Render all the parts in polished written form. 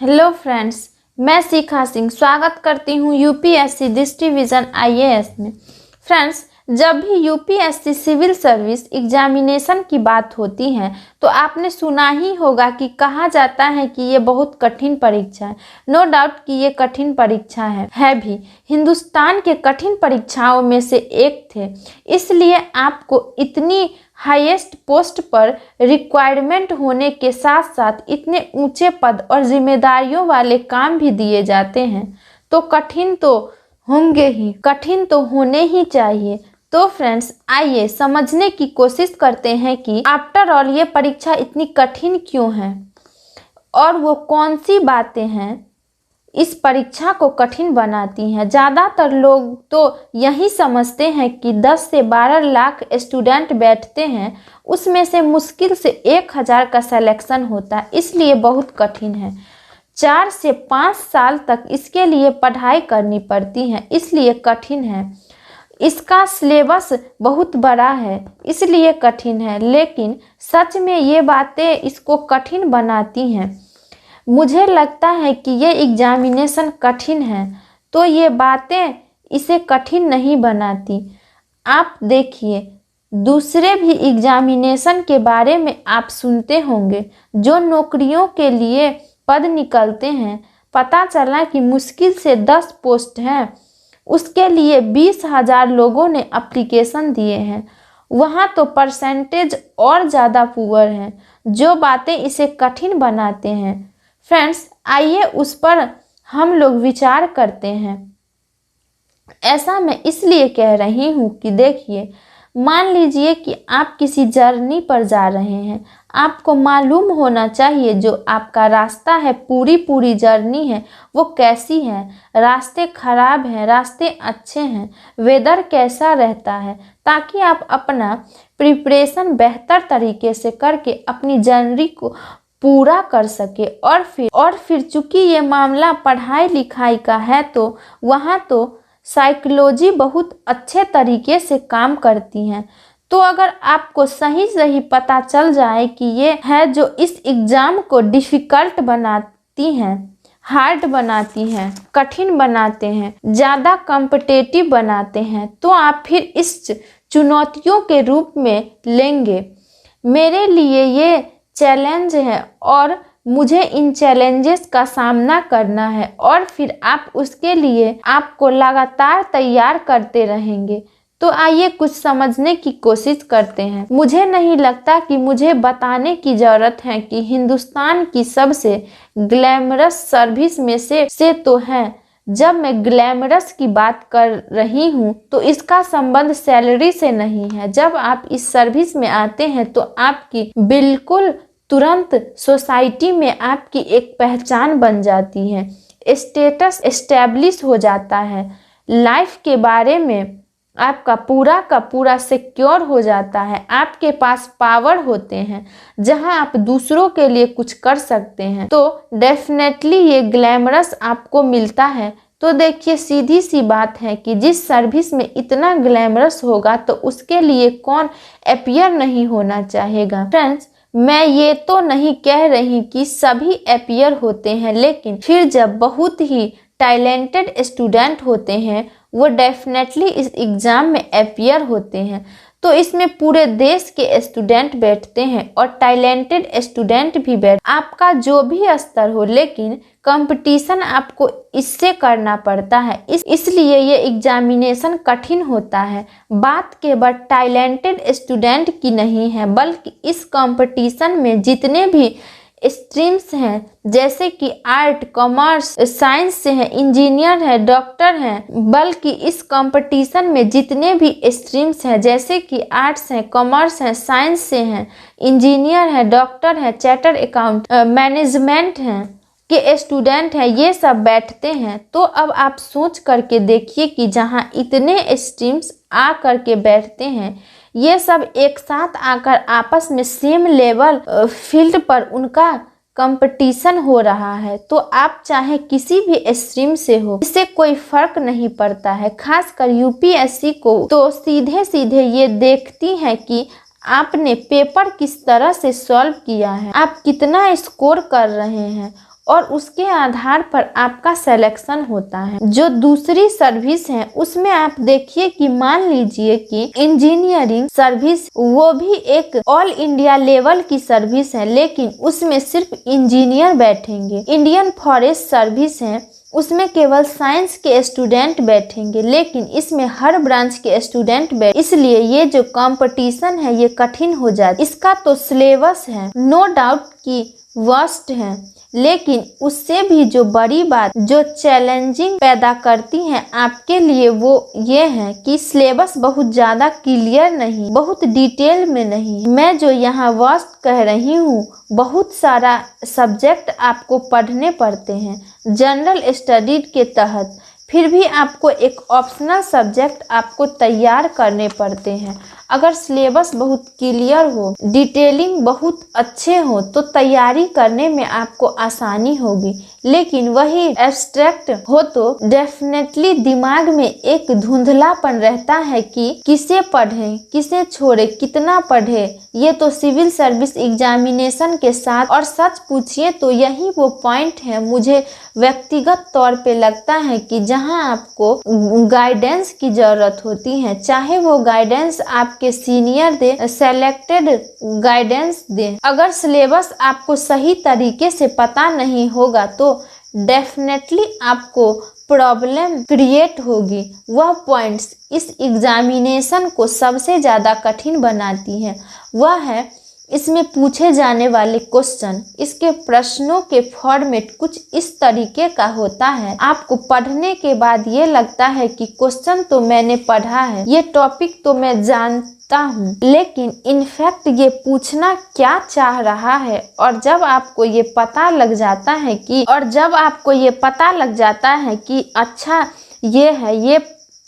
Hello friends, मैं शिखा सिंह स्वागत करती हूँ यूपीएससी डिस्ट्रिक्ट डिवीजन आईएएस में। फ्रेंड्स, जब भी यूपीएससी सिविल सर्विस एग्जामिनेशन की बात होती है तो आपने सुना ही होगा कि कहा जाता है कि ये बहुत कठिन परीक्षा है। नो डाउट कि ये कठिन परीक्षा है भी। हिंदुस्तान के कठिन परीक्षाओं में से एक थे, इसलिए आपको इतनी हाईएस्ट पोस्ट पर रिक्वायरमेंट होने के साथ साथ इतने ऊंचे पद और जिम्मेदारियों वाले काम भी दिए जाते हैं, तो कठिन तो होंगे ही, कठिन तो होने ही चाहिए। तो फ्रेंड्स, आइए समझने की कोशिश करते हैं कि आफ्टर ऑल ये परीक्षा इतनी कठिन क्यों है और वो कौन सी बातें हैं इस परीक्षा को कठिन बनाती हैं। ज़्यादातर लोग तो यही समझते हैं कि 10 से 12 लाख स्टूडेंट बैठते हैं, उसमें से मुश्किल से 1000 का सिलेक्शन होता है, इसलिए बहुत कठिन है। 4 से 5 साल तक इसके लिए पढ़ाई करनी पड़ती है, इसलिए कठिन है। इसका सिलेबस बहुत बड़ा है, इसलिए कठिन है। लेकिन सच में ये बातें इसको कठिन बनाती हैं। मुझे लगता है कि ये एग्जामिनेशन कठिन है, तो ये बातें इसे कठिन नहीं बनाती। आप देखिए, दूसरे भी एग्जामिनेशन के बारे में आप सुनते होंगे, जो नौकरियों के लिए पद निकलते हैं। पता चला कि मुश्किल से 10 पोस्ट हैं, उसके लिए 20,000 लोगों ने एप्लीकेशन दिए हैं। वहाँ तो परसेंटेज और ज़्यादा पुअर हैं, जो बातें इसे कठिन बनाते हैं। फ्रेंड्स, आइए उस पर हम लोग विचार करते हैं। ऐसा मैं इसलिए कह रही हूँ कि देखिए, मान लीजिए कि आप किसी जर्नी पर जा रहे हैं। आपको मालूम होना चाहिए जो आपका रास्ता है, पूरी जर्नी है, वो कैसी है। रास्ते खराब हैं, रास्ते अच्छे हैं, वेदर कैसा रहता है, ताकि आप अपना प्रिपरेशन बेहतर तरीके से करके अपनी जर्नी को पूरा कर सके। और फिर चूंकि ये मामला पढ़ाई लिखाई का है, तो वहाँ तो साइकोलॉजी बहुत अच्छे तरीके से काम करती हैं। तो अगर आपको सही पता चल जाए कि ये है जो इस एग्ज़ाम को डिफ़िकल्ट बनाती हैं, हार्ड बनाती हैं, कठिन बनाते हैं, ज़्यादा कॉम्पिटिटिव बनाते हैं, तो आप फिर इस चुनौतियों के रूप में लेंगे। मेरे लिए ये चैलेंज है और मुझे इन चैलेंजेस का सामना करना है, और फिर आप उसके लिए आपको लगातार तैयार करते रहेंगे। तो आइए कुछ समझने की कोशिश करते हैं। मुझे नहीं लगता कि मुझे बताने की ज़रूरत है कि हिंदुस्तान की सबसे ग्लैमरस सर्विस में से तो है। जब मैं ग्लैमरस की बात कर रही हूँ तो इसका संबंध सैलरी से नहीं है। जब आप इस सर्विस में आते हैं तो आपकी बिल्कुल तुरंत सोसाइटी में आपकी एक पहचान बन जाती है, स्टेटस एस्टेब्लिश हो जाता है, लाइफ के बारे में आपका पूरा का पूरा सिक्योर हो जाता है। आपके पास पावर होते हैं जहां आप दूसरों के लिए कुछ कर सकते हैं, तो डेफिनेटली ये ग्लैमरस आपको मिलता है। तो देखिए, सीधी सी बात है कि जिस सर्विस में इतना ग्लैमरस होगा तो उसके लिए कौन अपीयर नहीं होना चाहेगा। फ्रेंड्स, मैं ये तो नहीं कह रही कि सभी अपीयर होते हैं, लेकिन फिर जब बहुत ही टैलेंटेड स्टूडेंट होते हैं, वो डेफिनेटली इस एग्ज़ाम में अपीयर होते हैं। तो इसमें पूरे देश के स्टूडेंट बैठते हैं और टैलेंटेड स्टूडेंट भी आपका जो भी स्तर हो, लेकिन कंपटीशन आपको इससे करना पड़ता है। इसलिए ये एग्जामिनेशन कठिन होता है। बात केवल टैलेंटेड स्टूडेंट की नहीं है, बल्कि इस कंपटीशन में जितने भी स्ट्रीम्स हैं, जैसे कि आर्ट, कॉमर्स, साइंस से हैं, इंजीनियर है, डॉक्टर हैं, बल्कि इस कंपटीशन में जितने भी स्ट्रीम्स हैं, जैसे कि आर्ट्स हैं, कॉमर्स हैं, साइंस से हैं, इंजीनियर है, डॉक्टर है, चार्टर्ड अकाउंट, मैनेजमेंट हैं के स्टूडेंट हैं, ये सब बैठते हैं। तो अब आप सोच करके देखिए कि जहाँ इतने स्ट्रीम्स आ करके बैठते हैं, ये सब एक साथ आकर आपस में सेम लेवल फील्ड पर उनका कंपटीशन हो रहा है, तो आप चाहे किसी भी स्ट्रीम से हो, इससे कोई फर्क नहीं पड़ता है। खासकर यूपीएससी को तो सीधे ये देखती है कि आपने पेपर किस तरह से सॉल्व किया है, आप कितना स्कोर कर रहे हैं, और उसके आधार पर आपका सिलेक्शन होता है। जो दूसरी सर्विस है उसमें आप देखिए कि मान लीजिए कि इंजीनियरिंग सर्विस, वो भी एक ऑल इंडिया लेवल की सर्विस है, लेकिन उसमें सिर्फ इंजीनियर बैठेंगे। इंडियन फॉरेस्ट सर्विस है, उसमें केवल साइंस के स्टूडेंट बैठेंगे, लेकिन इसमें हर ब्रांच के स्टूडेंट बैठ, इसलिए ये जो कंपटीशन है ये कठिन हो जाता है। इसका तो सिलेबस है नो डाउट कि वर्स्ट है, लेकिन उससे भी जो बड़ी बात जो चैलेंजिंग पैदा करती है आपके लिए वो ये है कि सिलेबस बहुत ज्यादा क्लियर नहीं, बहुत डिटेल में नहीं। मैं जो यहाँ वर्स्ट कह रही हूँ, बहुत सारा सब्जेक्ट आपको पढ़ने पड़ते हैं जनरल स्टडी के तहत, फिर भी आपको एक ऑप्शनल सब्जेक्ट आपको तैयार करने पड़ते हैं। अगर सिलेबस बहुत क्लियर हो, डिटेलिंग बहुत अच्छे हो तो तैयारी करने में आपको आसानी होगी, लेकिन वही एब्स्ट्रैक्ट हो तो डेफिनेटली दिमाग में एक धुंधलापन रहता है कि किसे पढ़ें किसे छोड़े, कितना पढ़े। ये तो सिविल सर्विस एग्जामिनेशन के साथ, और सच पूछिए तो यही वो पॉइंट है मुझे व्यक्तिगत तौर पे लगता है कि जहां आपको गाइडेंस की जरूरत होती है, चाहे वो गाइडेंस आपके सीनियर दे, सेलेक्टेड गाइडेंस दे। अगर सिलेबस आपको सही तरीके से पता नहीं होगा तो डेफिनेटली आपको प्रॉब्लम क्रिएट होगी। वह पॉइंट्स इस एग्जामिनेशन को सबसे ज़्यादा कठिन बनाती हैं, वह है इसमें पूछे जाने वाले क्वेश्चन। इसके प्रश्नों के फॉर्मेट कुछ इस तरीके का होता है, आपको पढ़ने के बाद ये लगता है कि क्वेश्चन तो मैंने पढ़ा है, ये टॉपिक तो मैं जानता हूँ, लेकिन इनफैक्ट ये पूछना क्या चाह रहा है। और जब आपको ये पता लग जाता है कि अच्छा ये है, ये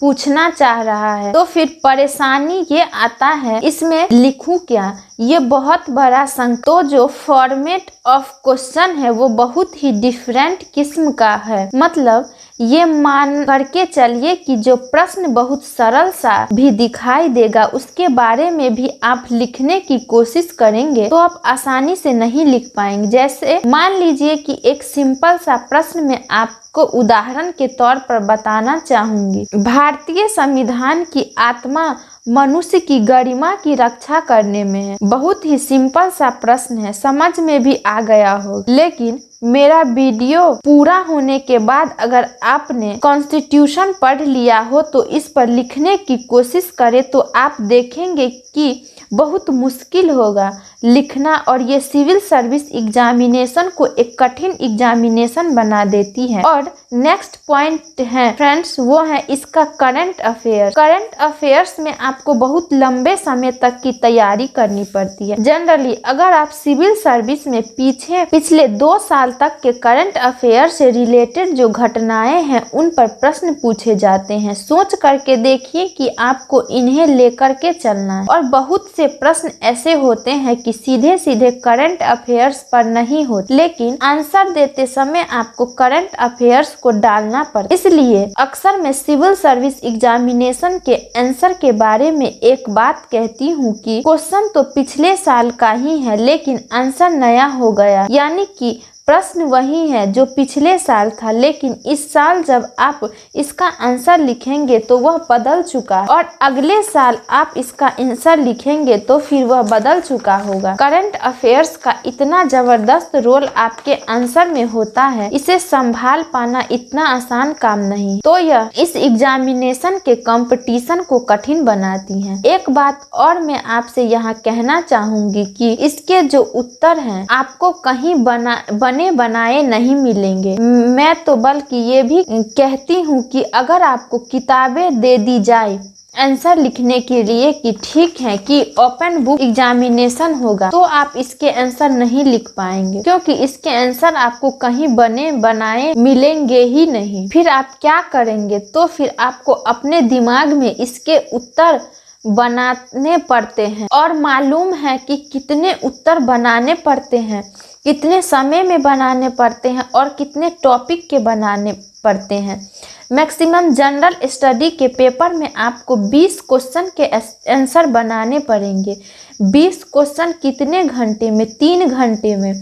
पूछना चाह रहा है, तो फिर परेशानी ये आता है इसमें लिखूं क्या, ये बहुत बड़ा तो जो फॉर्मेट ऑफ क्वेश्चन है वो बहुत ही डिफरेंट किस्म का है। मतलब ये मान करके चलिए कि जो प्रश्न बहुत सरल सा भी दिखाई देगा उसके बारे में भी आप लिखने की कोशिश करेंगे तो आप आसानी से नहीं लिख पाएंगे। जैसे मान लीजिए कि एक सिंपल सा प्रश्न में आपको उदाहरण के तौर पर बताना चाहूंगी, भारतीय संविधान की आत्मा मनुष्य की गरिमा की रक्षा करने में है। बहुत ही सिंपल सा प्रश्न है, समझ में भी आ गया हो, लेकिन मेरा वीडियो पूरा होने के बाद अगर आपने कॉन्स्टिट्यूशन पढ़ लिया हो तो इस पर लिखने की कोशिश करें तो आप देखेंगे कि बहुत मुश्किल होगा लिखना, और ये सिविल सर्विस एग्जामिनेशन को एक कठिन एग्जामिनेशन बना देती है। और नेक्स्ट पॉइंट है फ्रेंड्स, वो है इसका करंट अफेयर्स। करंट अफेयर्स में आपको बहुत लंबे समय तक की तैयारी करनी पड़ती है। जनरली अगर आप सिविल सर्विस में पिछले 2 साल तक के करंट अफेयर से रिलेटेड जो घटनाएं हैं उन पर प्रश्न पूछे जाते हैं। सोच करके देखिए कि आपको इन्हें लेकर के चलना है। और बहुत से प्रश्न ऐसे होते हैं कि सीधे सीधे करंट अफेयर्स पर नहीं होते, लेकिन आंसर देते समय आपको करंट अफेयर्स को डालना पड़ता है। इसलिए अक्सर मैं सिविल सर्विस एग्जामिनेशन के आंसर के बारे में एक बात कहती हूँ कि क्वेश्चन तो पिछले साल का ही है लेकिन आंसर नया हो गया, यानी कि प्रश्न वही है जो पिछले साल था, लेकिन इस साल जब आप इसका आंसर लिखेंगे तो वह बदल चुका है, और अगले साल आप इसका आंसर लिखेंगे तो फिर वह बदल चुका होगा। करंट अफेयर्स का इतना जबरदस्त रोल आपके आंसर में होता है, इसे संभाल पाना इतना आसान काम नहीं, तो यह इस एग्जामिनेशन के कंपटीशन को कठिन बनाती है। एक बात और मैं आपसे यहाँ कहना चाहूंगी कि इसके जो उत्तर हैं आपको कहीं बने बनाए नहीं मिलेंगे। मैं तो बल्कि ये भी कहती हूँ कि अगर आपको किताबें दे दी जाए आंसर लिखने के लिए कि ठीक है कि ओपन बुक एग्जामिनेशन होगा, तो आप इसके आंसर नहीं लिख पाएंगे, क्योंकि इसके आंसर आपको कहीं बने बनाए मिलेंगे ही नहीं। फिर आप क्या करेंगे, तो फिर आपको अपने दिमाग में इसके उत्तर बनाने पड़ते हैं, और मालूम है कि कितने उत्तर बनाने पड़ते हैं, कितने समय में बनाने पड़ते हैं और कितने टॉपिक के बनाने पड़ते हैं। मैक्सिमम जनरल स्टडी के पेपर में आपको 20 क्वेश्चन के आंसर बनाने पड़ेंगे। 20 क्वेश्चन कितने घंटे में? 3 घंटे में।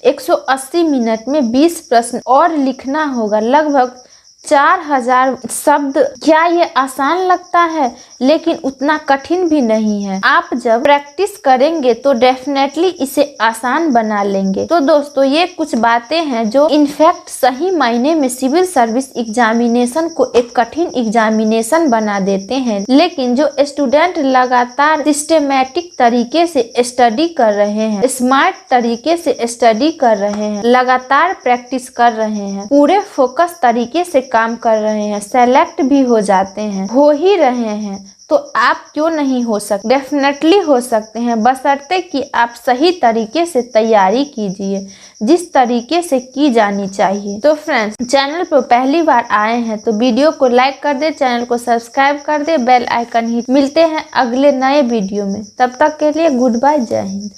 180 मिनट में 20 प्रश्न और लिखना होगा लगभग 4000 शब्द। क्या ये आसान लगता है? लेकिन उतना कठिन भी नहीं है। आप जब प्रैक्टिस करेंगे तो डेफिनेटली इसे आसान बना लेंगे। तो दोस्तों, ये कुछ बातें हैं जो इनफैक्ट सही मायने में सिविल सर्विस एग्जामिनेशन को एक कठिन एग्जामिनेशन बना देते हैं। लेकिन जो स्टूडेंट लगातार सिस्टमेटिक तरीके से स्टडी कर रहे हैं, स्मार्ट तरीके से स्टडी कर रहे हैं, लगातार प्रैक्टिस कर रहे हैं, पूरे फोकस तरीके से काम कर रहे हैं, सेलेक्ट भी हो जाते हैं, हो ही रहे हैं, तो आप क्यों नहीं हो सकते? डेफिनेटली हो सकते हैं, बशर्ते कि आप सही तरीके से तैयारी कीजिए, जिस तरीके से की जानी चाहिए। तो फ्रेंड्स, चैनल पर पहली बार आए हैं तो वीडियो को लाइक कर दे, चैनल को सब्सक्राइब कर दे, बेल आइकन हिट। मिलते हैं अगले नए वीडियो में, तब तक के लिए गुड बाय, जय हिंद।